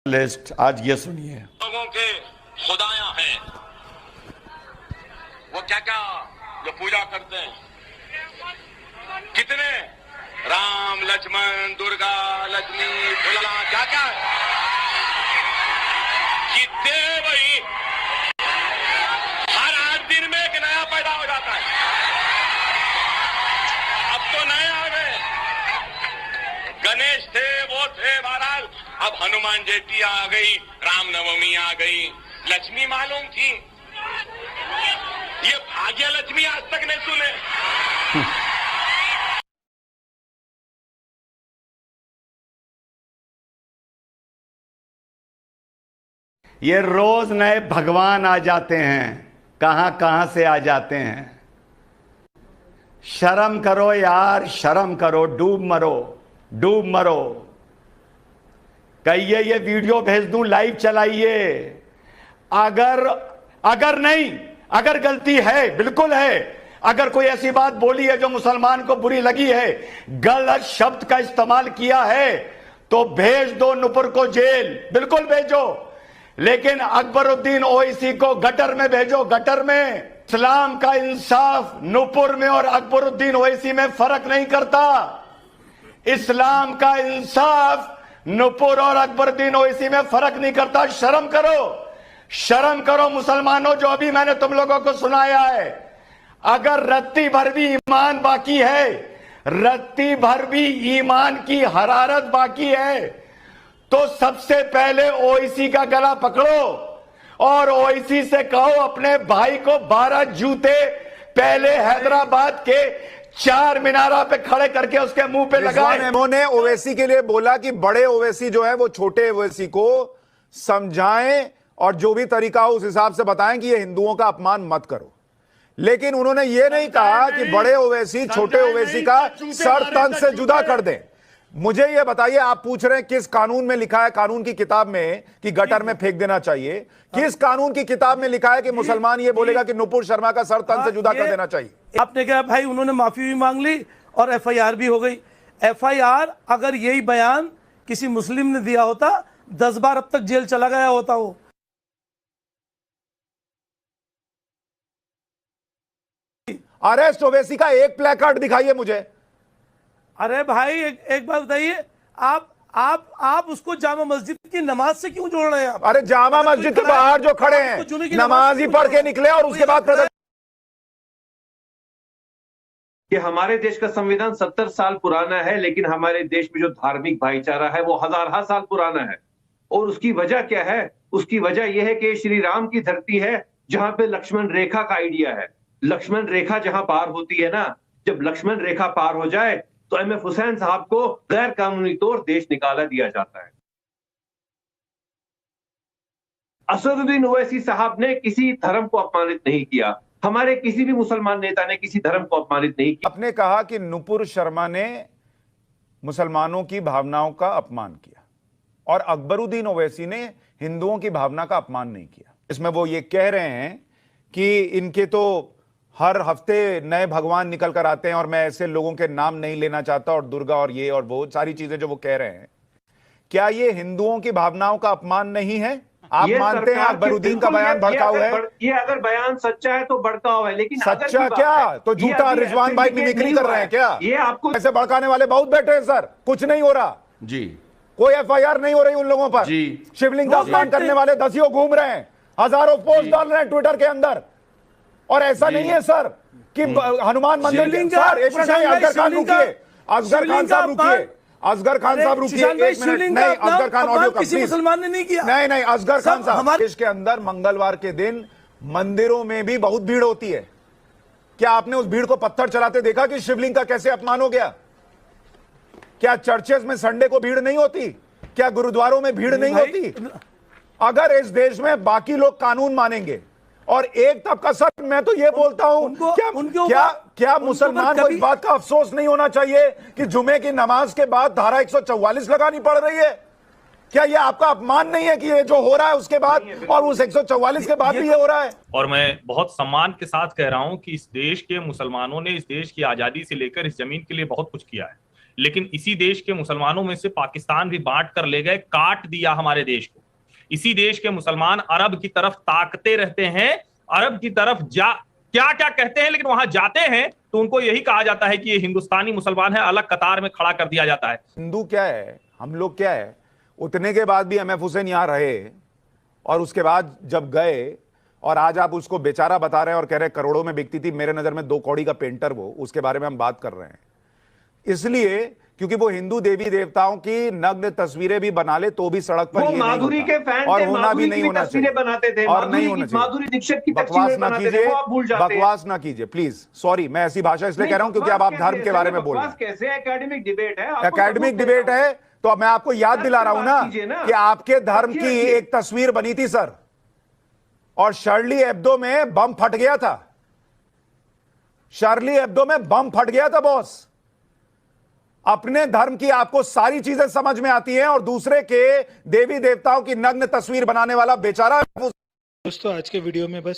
List आज ये सुनिए। लोगों के खुदायां हैं, वो क्या क्या जो पूजा करते हैं, कितने राम लक्ष्मण दुर्गा लक्ष्मी भोला क्या क्या कितने वही हर 8 दिन में एक नया पैदा हो जाता है। अब तो नए आ गए, गणेश थे वो थे महाराज, अब हनुमान जयंती आ गई, रामनवमी आ गई, लक्ष्मी मालूम थी, ये भाग्य लक्ष्मी आज तक नहीं सुने। ये रोज नए भगवान आ जाते हैं, कहां कहां से आ जाते हैं। शर्म करो यार, शर्म करो, डूब मरो, डूब मरो। कहिए ये वीडियो भेज दूं, लाइव चलाइए। अगर नहीं, अगर गलती है, बिल्कुल है, अगर कोई ऐसी बात बोली है जो मुसलमान को बुरी लगी है, गलत शब्द का इस्तेमाल किया है, तो भेज दो नुपुर को जेल, बिल्कुल भेजो। लेकिन अकबरुद्दीन ओवैसी को गटर में भेजो, गटर में। इस्लाम का इंसाफ नुपुर में और अकबरुद्दीन ओवैसी में फर्क नहीं करता। इस्लाम का इंसाफ नुपुर और अकबरुद्दीन ओवैसी में फर्क नहीं करता। शर्म करो, शर्म करो मुसलमानों, जो अभी मैंने तुम लोगों को सुनाया है। अगर रत्ती भर भी ईमान बाकी है, रत्ती भर भी ईमान की हरारत बाकी है, तो सबसे पहले ओवैसी का गला पकड़ो और ओवैसी से कहो अपने भाई को 12 जूते पहले हैदराबाद के 4 मीनारा पे खड़े करके उसके मुंह पे लगाए। उन्होंने ओवैसी के लिए बोला कि बड़े ओवैसी जो है वो छोटे ओवैसी को समझाएं और जो भी तरीका हो उस हिसाब से बताएं कि ये हिंदुओं का अपमान मत करो। लेकिन उन्होंने ये नहीं कहा कि बड़े ओवैसी छोटे ओवैसी का सर तन से जुदा कर दें। मुझे ये बताइए, आप पूछ रहे हैं किस कानून में लिखा है, कानून की किताब में, कि गटर में फेंक देना चाहिए? किस कानून की किताब में लिखा है कि मुसलमान ये बोलेगा कि नुपुर शर्मा का सर तन से जुदा कर देना चाहिए? आपने कहा भाई उन्होंने माफी भी मांग ली और एफआईआर भी हो गई। एफआईआर अगर यही बयान किसी मुस्लिम ने दिया होता 10 बार अब तक जेल चला गया होता वो। अरेस्ट ओवैसी का एक प्लेकार्ड दिखाइए मुझे। अरे भाई एक बात बताइए, आप उसको जामा मस्जिद की नमाज से क्यों जोड़ रहे हैं आप? अरे जामा मस्जिद के बाहर जो खड़े हैं नमाज ही पढ़ के निकले और उसके बाद कि हमारे देश का संविधान 70 साल पुराना है, लेकिन हमारे देश में जो धार्मिक भाईचारा है वो हजारों साल पुराना है। और उसकी वजह क्या है? उसकी वजह यह है कि श्री राम की धरती है जहां पे लक्ष्मण रेखा का आइडिया है। लक्ष्मण रेखा जहां पार होती है ना, जब लक्ष्मण रेखा पार हो जाए तो एम एफ हुसैन साहब को गैर कानूनी तौर देश निकाला दिया जाता है। असदुद्दीन ओवैसी साहब ने किसी धर्म को अपमानित नहीं किया, हमारे किसी भी मुसलमान नेता ने किसी धर्म को अपमानित नहीं किया। आपने कहा कि नुपुर शर्मा ने मुसलमानों की भावनाओं का अपमान किया और अकबरुद्दीन ओवैसी ने हिंदुओं की भावना का अपमान नहीं किया। इसमें वो ये कह रहे हैं कि इनके तो हर हफ्ते नए भगवान निकल कर आते हैं और मैं ऐसे लोगों के नाम नहीं लेना चाहता, और दुर्गा और ये और वो सारी चीजें जो वो कह रहे हैं, क्या ये हिंदुओं की भावनाओं का अपमान नहीं है? आप मानते हैं अकबरुद्दीन का बयान भड़काऊ है? ये अगर बयान सच्चा है तो भड़काऊ है, लेकिन सच्चा क्या? तो झूठा रिजवान भाई मिमिक्री कर रहे हैं क्या? ये आपको ऐसे भड़काने वाले बहुत बैठे हैं सर। कुछ नहीं हो रहा जी, कोई एफआईआर नहीं हो रही उन लोगों पर जी। शिवलिंग का अपमान करने वाले दसियों घूम रहे हैं, हजारों पोस्ट डाल रहे हैं ट्विटर के अंदर। और ऐसा नहीं है सर कि हनुमान मंदिर सर, एक मिनट, अजगर खान रुकिए, अजगर खान साहब रुकिए, अजगर खान साहब रुकिए, एक मिनट। नहीं, अजगर खान ऑडियो का किसी मुसलमान ने नहीं किया। नहीं, अजगर खान साहब, देश के अंदर मंगलवार के दिन मंदिरों में भी बहुत भीड़ होती है। क्या आपने उस भीड़ को पत्थर चलाते देखा कि शिवलिंग का कैसे अपमान हो गया? क्या चर्चेस में संडे को भीड़ नहीं होती? क्या गुरुद्वारों में भीड़ नहीं होती? अगर इस देश में बाकी लोग कानून मानेंगे और एक तबका, सर मैं तो ये बोलता हूं, क्या मुसलमान को इस बात का अफसोस नहीं होना चाहिए कि जुमे की नमाज के बाद धारा 144 लगानी पड़ रही है? क्या ये आपका अपमान नहीं है कि ये जो हो रहा है उसके बाद और उस 144 के बाद भी ये हो रहा है? और मैं बहुत सम्मान के साथ कह रहा हूं कि इस देश के मुसलमानों ने इस देश की आजादी से लेकर इस जमीन के लिए बहुत कुछ किया है। लेकिन इसी देश के मुसलमानों में से पाकिस्तान भी बांट कर ले गए, काट दिया हमारे देश को। इसी देश के मुसलमान अरब की तरफ ताकते रहते हैं, अरब की तरफ क्या क्या कहते हैं, लेकिन वहां जाते हैं तो उनको यही कहा जाता है कि ये हिंदुस्तानी मुसलमान है, अलग कतार में खड़ा कर दिया जाता है। हिंदू क्या है, हम लोग क्या है, उतने के बाद भी एमएफ हुसैन यहां रहे और उसके बाद जब गए और आज आप उसको बेचारा बता रहे हैं और कह रहे हैं करोड़ों में बिकती थी। मेरे नजर में 2 कौड़ी का पेंटर वो, उसके बारे में हम बात कर रहे हैं इसलिए क्योंकि वो हिंदू देवी देवताओं की नग्न तस्वीरें भी बना ले तो भी सड़क पर वो ये माधुरी नहीं के होता। फैन और थे, होना भी नहीं होना तस्वीरें चाहिए बनाते थे, और नहीं होना चाहिए। माधुरी दीक्षित की बकवास तस्वीरें ना बनाते थे, कीजिए, वो आप भूल जाते हैं। बकवास ना कीजिए प्लीज। सॉरी, मैं ऐसी भाषा इसलिए कह रहा हूं क्योंकि अब आप धर्म के बारे में बोल रहे हैं। कैसे एकेडमिक डिबेट है, एकेडमिक डिबेट है तो अब मैं आपको याद दिला रहा हूं ना कि आपके धर्म की एक तस्वीर बनी थी सर, और शार्ली एब्दो में बम फट गया था। शार्ली एब्दो में बम फट गया था बॉस। अपने धर्म की आपको सारी चीजें समझ में आती हैं और दूसरे के देवी देवताओं की नग्न तस्वीर बनाने वाला बेचारा। दोस्तों आज के वीडियो में बस